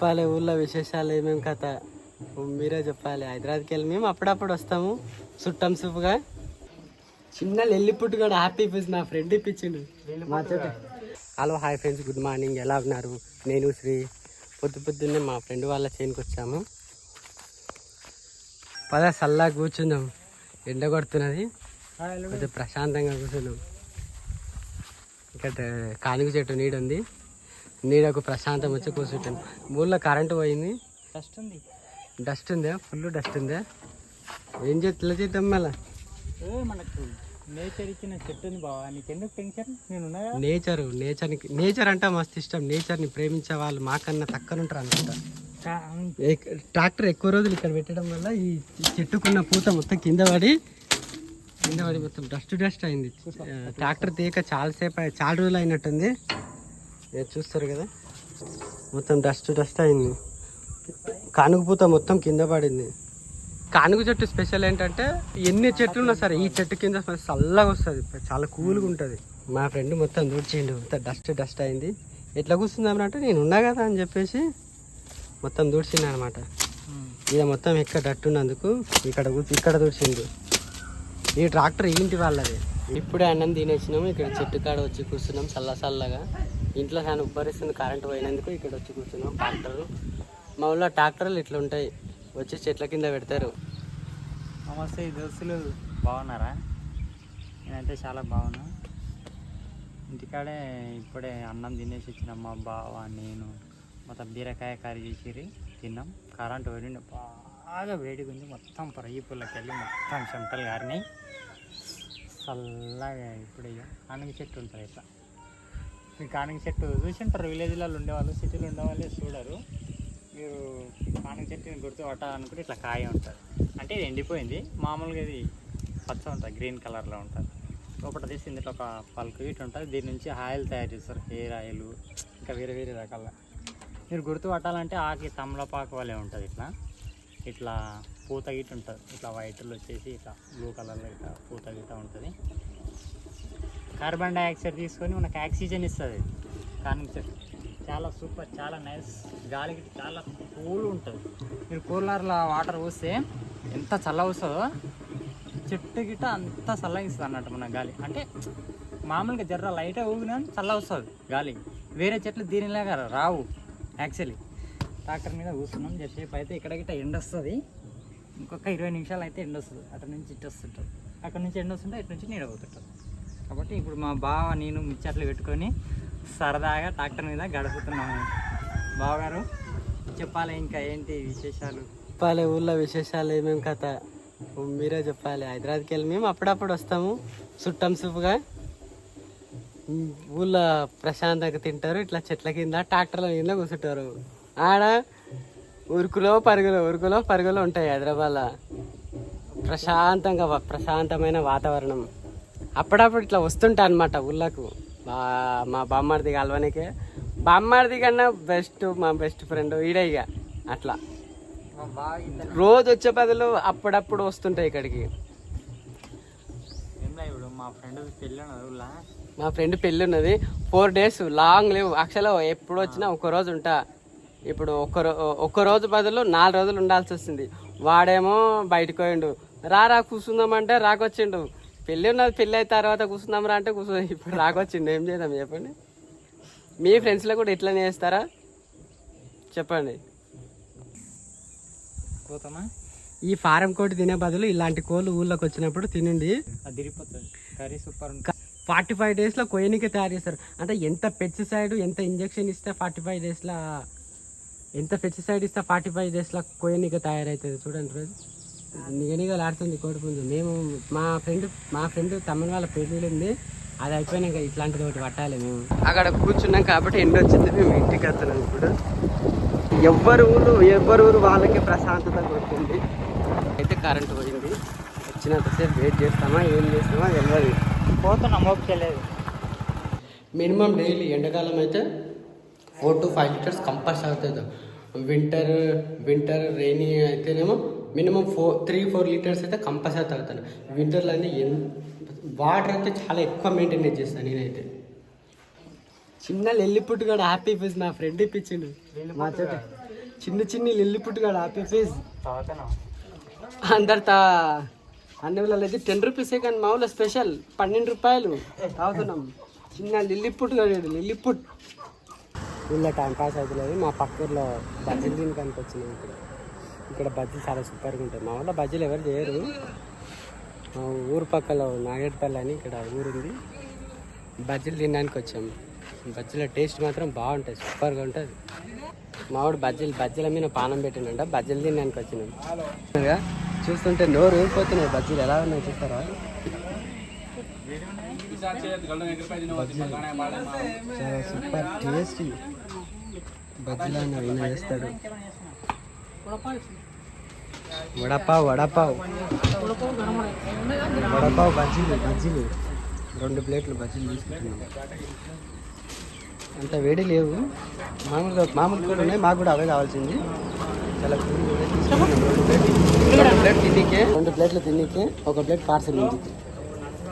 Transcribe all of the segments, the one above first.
చెప్పాలి ఊళ్ళో విశేషాలు ఏమేమి కథ మీరే చెప్పాలి. హైదరాబాద్కి వెళ్ళి మేము అప్పుడప్పుడు వస్తాము చుట్టం సూపుగా. చిన్న లెల్లిపుట్టు కూడా హ్యాపీ ఫీజ్ నా ఫ్రెండ్ ఇప్పించిండు మా చోట. Hello hi friends, good morning. ఎలా ఉన్నారు? నేను శ్రీ. పొద్దున్నే మా ఫ్రెండ్ వాళ్ళ చేనుకి వచ్చాము. చల్లగా కూర్చుందాం, ఎండ కొడుతున్నది, కొంచెం ప్రశాంతంగా కూర్చున్నాం. ఇక్కడ కానుక చెట్టు నీడ ఉంది, నీడకు ప్రశాంతం వచ్చి కూర్చుంటాను. ఊళ్ళో కరెంటు పోయింది, డస్ట్ ఉందా? ఫుల్ డస్ట్ ఉందా? ఏం చేద్దాం మళ్ళా? మనకు నేచర్ ఇచ్చిన చెట్టుని బావా, నీకెందుకు టెన్షన్? నేచర్ అంటే మస్తు ఇష్టం. నేచర్ని ప్రేమించే వాళ్ళు మాకన్నా తక్కువ ఉంటారు అనుకుంటా. ట్రాక్టర్ ఎక్కువ రోజులు ఇక్కడ పెట్టడం వల్ల ఈ చెట్టుకున్న పూత మొత్తం కింద పడి మొత్తం డస్ట్ అయింది. ట్రాక్టర్ తీయక చాలా రోజులు అయినట్టుంది. చూస్తారు కదా, మొత్తం డస్ట్ అయింది. కానుక పూత మొత్తం కింద పడింది. కానుక చెట్టు స్పెషల్ ఏంటంటే ఎన్ని చెట్లు ఉన్నా సరే ఈ చెట్టు కింద చల్లగా వస్తుంది, చాలా కూల్గా ఉంటుంది. మా ఫ్రెండ్ మొత్తం దూడ్చిండు, మొత్తం డస్ట్ అయింది. ఎట్లా కూర్చుందామని అంటే నేను ఉన్నా కదా అని చెప్పేసి మొత్తం దూడ్చిండు అనమాట. ఇది మొత్తం ఎక్కడ డట్టు ఉన్నందుకు ఇక్కడ దూడ్చిండు. ఈ ట్రాక్టర్ ఇంటి వాళ్ళది. ఇప్పుడే అన్నం తినేసినాము, ఇక్కడ చెట్టు కాడ వచ్చి కూర్చున్నాం చల్లగా. ఇంట్లో చాలా ఉబ్బరిస్తుంది కరెంటు పోయినందుకు. ఇక్కడ వచ్చి కూర్చున్నాం. మా ఊళ్ళో ట్రాక్టర్లు ఇట్లా ఉంటాయి, వచ్చి చెట్ల కింద పెడతారు. నమస్తే దోస్తులు, బాగున్నారా? నేనైతే చాలా బాగున్నా. ఇంటికాడే ఇప్పుడే అన్నం తినేసి వచ్చినాం. మా బావ నేను మొత్తం బీరకాయ కర్రీ చేసిరి, తిన్నాం. కరెంటు పోయింది, బాగా వేడిగా ఉంది. మొత్తం పొయ్యి పుల్లకి వెళ్ళి మొత్తం చెమటలు గారినాయి. చల్లగా ఇప్పుడే కానుక చెట్టు ఉంటుంది ఇట్లా. ఈ కానుక చెట్టు చూసింటారు, విలేజ్లలో ఉండేవాళ్ళు, సిటీలో ఉండేవాళ్ళే చూడరు. మీరు కానుక చెట్టుని గుర్తుపట్టాలనుకుంటే ఇట్లా కాయ ఉంటుంది. అంటే ఇది ఎండిపోయింది, మామూలుగా ఇది పచ్చ ఉంటుంది, గ్రీన్ కలర్లో ఉంటుంది. లోపల తీసి ఇందులో ఒక పల్కు ఇటు ఉంటుంది. దీని నుంచి ఆయిల్ తయారు చేస్తారు, హెయిర్ ఆయిల్, ఇంకా వేరే రకాల. మీరు గుర్తుపట్టాలంటే ఆకి తమలపాకు వలె ఉంటుంది. ఇట్లా పూత గిట్ట ఉంటుంది. ఇట్లా వైట్లో వచ్చేసి ఇట్లా బ్లూ కలర్లో ఇట్లా పూత గిట్ట ఉంటుంది. కార్బన్ డైఆక్సైడ్ తీసుకొని మనకు ఆక్సిజన్ ఇస్తుంది కానుక చెట్టు. చాలా సూపర్, చాలా నైస్. గాలికి చాలా కూల్ ఉంటుంది. మీరు కూలర్లో వాటర్ పోస్తే ఎంత చల్ల వస్తుందో చెట్టు గిట్ట అంత చల్లగా ఇస్తుంది అన్నట్టు మన గాలి. అంటే మామూలుగా జర్ర లైట్గా ఊగినా చల్ల వస్తుంది గాలి. వేరే చెట్లు దీనిలాగా రావు. యాక్చువల్లీ ట్రాక్టర్ మీద కూర్చున్నాం జరసేపు అయితే. ఇక్కడ గిట్ట ఎండ వస్తుంది, ఇంకొక 20 నిమిషాలు అయితే ఎండ వస్తుంది. అటు నుంచి ఇటు వస్తుంటుంది, అక్కడ నుంచి ఎండ వస్తుంటే ఇటు నుంచి నీడ పోతుంటుంది. కాబట్టి ఇప్పుడు మా బావ నేను ముచ్చట్లు పెట్టుకొని సరదాగా ట్రాక్టర్ మీద గడుపుతున్నాము. బావగారు చెప్పాలి, ఇంకా ఏంటి విశేషాలు? చెప్పాలి ఊళ్ళో విశేషాలు ఏమేమి కథ మీరే చెప్పాలి. హైదరాబాద్కి వెళ్ళి మేము అప్పుడప్పుడు వస్తాము చుట్టం సూపుగా. ఊళ్ళో ప్రశాంతంగా తింటారు, ఇట్లా చెట్ల కింద ట్రాక్టర్ల కింద కూర్చుంటారు. ఆడ ఉరుకులో పరుగులో ఉంటాయి హైదరాబాద్లో. ప్రశాంతమైన వాతావరణం. అప్పుడప్పుడు ఇట్లా వస్తుంటా అనమాట ఊళ్ళకు. మా బామ్మర్ది కలవనికే. బామ్మర్ది కన్నా మా బెస్ట్ ఫ్రెండ్ ఈడే. ఇక అట్లా రోజు వచ్చే బదులు అప్పుడప్పుడు వస్తుంటాయి ఇక్కడికి. మా ఫ్రెండ్ పెళ్ళి ఉన్నది, 4 days లాంగ్ లీవ్. యాక్చువల్గా ఎప్పుడు వచ్చినా ఒక్కరోజు ఉంటా. ఇప్పుడు ఒక్కరోజు బదులు 4 రోజులు ఉండాల్సి వస్తుంది. వాడేమో బయటకు పోయిండు, రా కూర్చుందామంటే రాకొచ్చిండు. పెళ్ళి ఉన్నది, పెళ్ళి అయిన తర్వాత కూర్చుందాం రా అంటే కూర్చో. ఇప్పుడు రాకొచ్చిండు, ఏం చేద్దాం చెప్పండి? మీ ఫ్రెండ్స్లో కూడా ఇట్లనే చేస్తారా చెప్పండి? పోతామా? ఈ ఫారం కోడి తినే బదులు ఇలాంటి కోళ్ళు ఊళ్ళోకి వచ్చినప్పుడు తినండి, అదిరిపోతుంది. Curry super. 45 daysలో కొయ్యనికే తయారు చేస్తారు. అంటే ఎంత పెస్టిసైడ్, ఎంత ఇంజెక్షన్ ఇస్తే 45 daysలో, ఎంత పెస్టిసైడ్ ఇస్తే 45 daysలో కొయ్యనికే తయారవుతుంది. చూడండి రోజు నిగనిగలు ఆడుతుంది కోడిపుంజు. మేము మా ఫ్రెండ్ తమిళ వాళ్ళ పెళ్ళి ఉంది, అది అయిపోయినాక ఇట్లాంటిది ఒకటి పట్టాలి. మేము అక్కడ కూర్చున్నాం కాబట్టి ఎండ వచ్చింది, మేము ఇంటికి వస్తున్నాం. ఇప్పుడు ఎవ్వరు ఊరు వాళ్ళకి ప్రశాంతత కొడుతుంది. అయితే కరెంటు పోయింది, వచ్చినంతసేపు వెయిట్ చేస్తామా ఏం చేస్తామా తెలియదు. పోతున్నాం, ఓపికలేదు. మినిమం డైలీ ఎండాకాలం అయితే 4 to 5 liters కంపల్సరీ అవుతుంది. వింటర్ రైనీ అయితేనేమో మినిమం 3-4 liters అయితే కంపల్సరీ తాగుతాను. వింటర్లో అయితే వాటర్ అయితే చాలా ఎక్కువ మెయింటైన్ చేస్తాను నేనైతే. చిన్న లెల్లిపుట్టు కూడా హ్యాపీ ఫీజ్ నా ఫ్రెండ్ ఇప్పించిండు మా చోట. చిన్ని చిన్ని లిల్లిపుట్టుగాడు హ్యాపీ ఫీజ్ తాగుతాను అందరు అన్ని వాళ్ళది 10 రూపీసే కానీ మా ఊళ్ళో స్పెషల్ 12 రూపాయలు తాగుతున్నాం. చిన్న లిల్లిపుట్టుగాడు లిల్లిపుట్. ఊళ్ళో టైం పాస్ అవుతలేదు. మా పక్క ఊర్లో బజ్జీలు తినడానికి వచ్చినాం. ఇక్కడ బజ్జీలు చాలా సూపర్గా ఉంటాయి. మా ఊళ్ళో బజ్జీలు ఎవరు చేయరు. మా ఊరు పక్కలో నాగేటిపల్లి అని ఇక్కడ ఊరుంది. బజ్జీలు తినడానికి వచ్చాము. బజ్జీల టేస్ట్ మాత్రం బాగుంటుంది, సూపర్గా ఉంటుంది. మావాడు బజ్జీల మీద పానం పెట్టినంట. బజ్జీలు తినడానికి వచ్చినాం. చూస్తుంటే నోరు ఊరిపోతున్నాయి. బజ్జీలు ఎలా ఉన్నాయి చూస్తారా? చాలా సూపర్ టేస్టీ బజ్జీలు అన్న ఈయన చేస్తాడు. వడపావ్ బజ్జీలు 2 ప్లేట్లు బజ్జీలు తీసుకుంటున్నాం. అంత వేడి లేవు, మామూలు కూడా ఉన్నాయి. మాకు కూడా అవే కావాల్సింది. చాలా తీసుకున్నాం. 2 ప్లేట్లు తిన్నికే 1 ప్లేట్ పార్సల్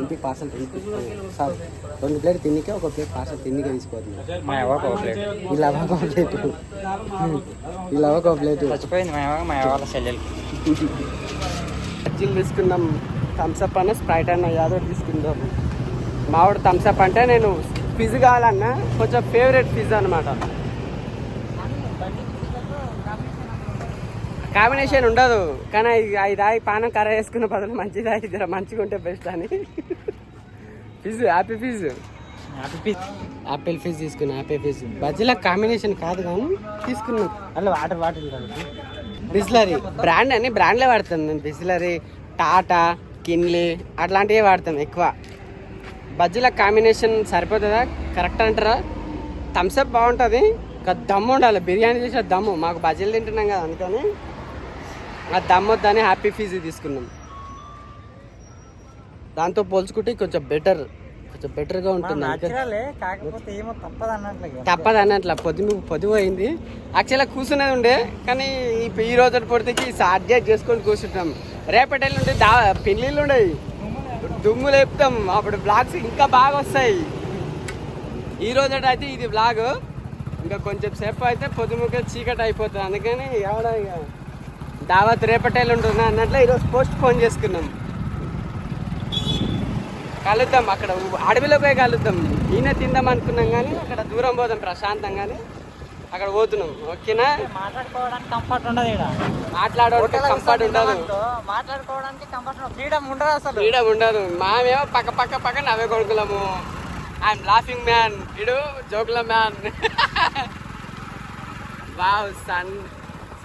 ఇంటికి పార్సల్ సారీ 2 ప్లేట్ తిన్నికే 1 ప్లేట్ పార్సల్ తిన్నికే తీసుకోవద్దు. మా అవ్వకు ఒక ప్లేట్, ఇలా ఒక ప్లేట్ చచ్చిపోయింది. మా అవ్వ చెల్లెలకి బజ్జీలు తీసుకున్నాం. థమ్స్అప్ అన్న స్ప్రైట్ అన్న యాదో తీసుకుందాం. మావాడు థమ్స్అప్ అంటే నేను ఫిజ్ కావాలన్నా కొంచెం ఫేవరెట్ ఫిజ్ అనమాట. కాంబినేషన్ ఉండదు కానీ ఇది దాగి పానం కర్ర వేసుకున్న బదులు మంచిది ఇది మంచిగా ఉంటే బెస్ట్ అని ఫిజ్ హ్యాపీ యాపిల్ ఫిజ్ తీసుకున్నా. హ్యాపీ ఫిజ్ బజ్జీల కాంబినేషన్ కాదు కానీ తీసుకున్నాం. అలా వాటర్ బిస్లరీ బ్రాండ్ అని బ్రాండ్లే వాడతాను నేను. బిస్లరీ, టాటా, కిన్లీ అట్లాంటివే వాడతాను ఎక్కువ. బజ్జీల కాంబినేషన్ సరిపోతుందా? కరెక్ట్ అంటారా? థమ్స్అప్ బాగుంటుంది, దమ్ము ఉండాలి. బిర్యానీ చేసే దమ్ము. మాకు బజ్జీలు తింటున్నాం కదా అందుకని ఆ దమ్ము వద్దని హ్యాపీ ఫీజ్ తీసుకున్నాం. దాంతో పోల్చుకుంటే కొంచెం బెటర్గా ఉంటుంది. తప్పదు అన్నట్ల పొద్దు అయింది. యాక్చువల్గా కూర్చునేది ఉండే కానీ ఈ రోజు పొడికి అడ్జస్ట్ చేసుకొని కూర్చుంటాం. రేపటి నుండి పెళ్ళిళ్ళు ఉండేవి, దుమ్ము లేపుతాం. అప్పుడు బ్లాగ్స్ ఇంకా బాగా వస్తాయి. ఈ రోజు అయితే ఇది బ్లాగ్. ఇంకా కొంచెం సేపు అయితే పొద్దుముక చీకటి అయిపోతుంది. అందుకని ఎవడ దావత్ రేపటేళ్ళు ఉంటున్నా అన్నట్లు ఈరోజు పోన్ చేసుకున్నాం. కలుద్దాం అక్కడ అడవిలో పోయి కలుద్దాం. ఈయన తిందాం అనుకున్నాం కానీ అక్కడ దూరం పోదాం ప్రశాంతంగానే. అక్కడ పోతున్నాం. ఓకేనా? మాట్లాడుకోవడానికి కంఫర్ట్ ఉండదు. మాట్లాడడానికి కంఫర్ట్ ఉండదు. మాట్లాడుకోవడానికి కంఫర్ట్ ఫ్రీడమ్ ఉండదు. అసలు ఫ్రీడమ్ ఉండదు. మామేమో పక్క నవ్వే కొడుకులము. ఐఎమ్ లాఫింగ్ మ్యాన్, ఇడు జోకుల మ్యాన్. వావ్,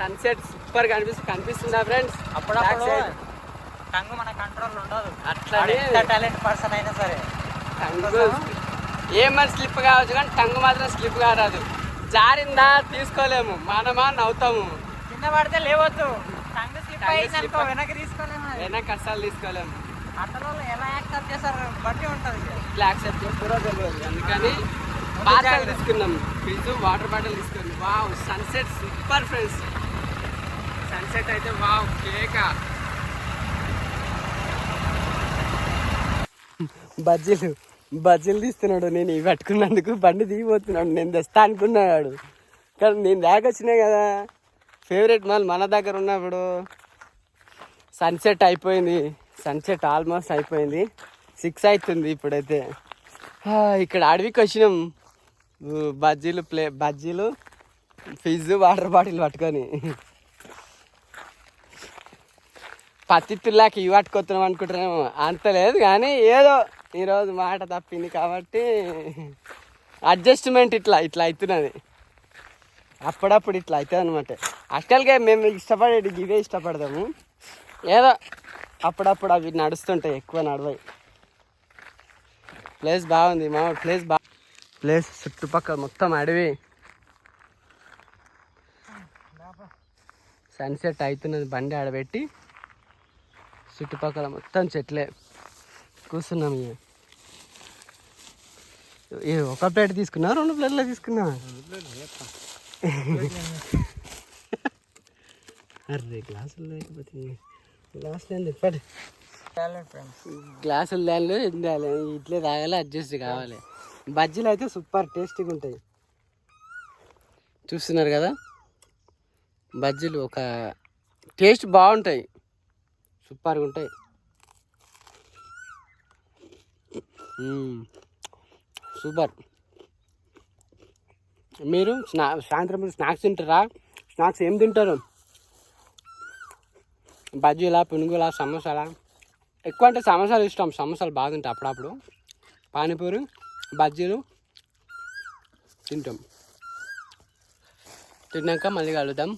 సన్సెట్ సూపర్ కనిపిస్తుందా ఫ్రెండ్స్? అప్పుడప్పుడు టంగు మన కంట్రోల్ ఉండదు. అట్లానే టాలెంట్ పర్సన్ అయినా సరే టంగు ఏమని స్లిప్ కావచ్చు కానీ టంగు మాత్రం స్లిప్ కారాదు. జారిందా తీసుకోలేము, మనమా నవ్వుతాము. కింద పడితే లేవద్దు. టంగు స్లిప్ అయిందనుకో వెనక్కి తీసుకోలేము. వెనక్కి అస్సలు తీసుకోలేము. అతను ఎలా యాక్సెప్ట్ చేస్తారు బట్టి ఉంటుంది. ఇట్లా యాక్సెప్ట్ చేస్తారో తెలియదు. అందుకని బాటిల్ తీసుకున్నాం. ఫ్రిడ్జ్ వాటర్ బాటిల్ తీసుకున్నాం. Wow, sunset super friends. Sunset అయితే వావ్ కేక. బజ్జీలు తీస్తున్నాడు. నేను ఇవి పట్టుకున్నందుకు బండి దిగిపోతున్నాడు. నేను తెస్తా అనుకున్నాడు కానీ నేను దాకొచ్చినాయి కదా. ఫేవరెట్ మాల్ మన దగ్గర ఉన్నప్పుడు. సన్సెట్ అయిపోయింది. సన్సెట్ ఆల్మోస్ట్ అయిపోయింది. 6 అవుతుంది ఇప్పుడైతే. ఇక్కడ అడవికి వచ్చినాం. బజ్జీలు ఫిజ్ వాటర్ బాటిల్ పట్టుకొని పత్తిత్తులాకి ఇవి పట్టుకొస్తున్నాం అనుకుంటున్నాము. అంత లేదు కానీ ఏదో ఈరోజు మాట తప్పింది కాబట్టి అడ్జస్ట్మెంట్ ఇట్లా అవుతున్నది. అప్పుడప్పుడు ఇట్లా అవుతుంది అనమాట. యాక్చువల్గా మేము ఇష్టపడేది ఇవే ఇష్టపడతాము. ఏదో అప్పుడప్పుడు అవి నడుస్తుంటాయి, ఎక్కువ నడవాయి. ప్లేస్ బాగుంది మా ప్లేస్ చుట్టుపక్కల మొత్తం అడవి. సన్సెట్ అవుతున్నది. బండి ఆడబెట్టి చుట్టుపక్కల మొత్తం చెట్లే. కూర్చున్నాం. ఒక ప్లేట్ తీసుకున్నా, 2 ప్లేట్లు తీసుకున్నా. అరే గ్లాసులు లేకపోతే గ్లాసులు చెప్పండి. గ్లాసులు దానిలో ఇట్లే తాగాలి, అడ్జస్ట్ కావాలి. బజ్జీలు అయితే సూపర్ టేస్టీగా ఉంటాయి. చూస్తున్నారు కదా, బజ్జీలు ఒక టేస్ట్ బాగుంటాయి, సూపర్గా ఉంటాయి. సూపర్. మీరు సాయంత్రం స్నాక్స్ తింటారా? స్నాక్స్ ఏం తింటారు? బజ్జీలా, పునుగులా, సమోసాలా? ఎక్కువ అంటే సమోసాలు ఇష్టం. సమోసాలు బాగా తింటాం అప్పుడప్పుడు. పానీపూరి, బజ్జీలు తింటాం. తిన్నాక మళ్ళీ కలుద్దాం.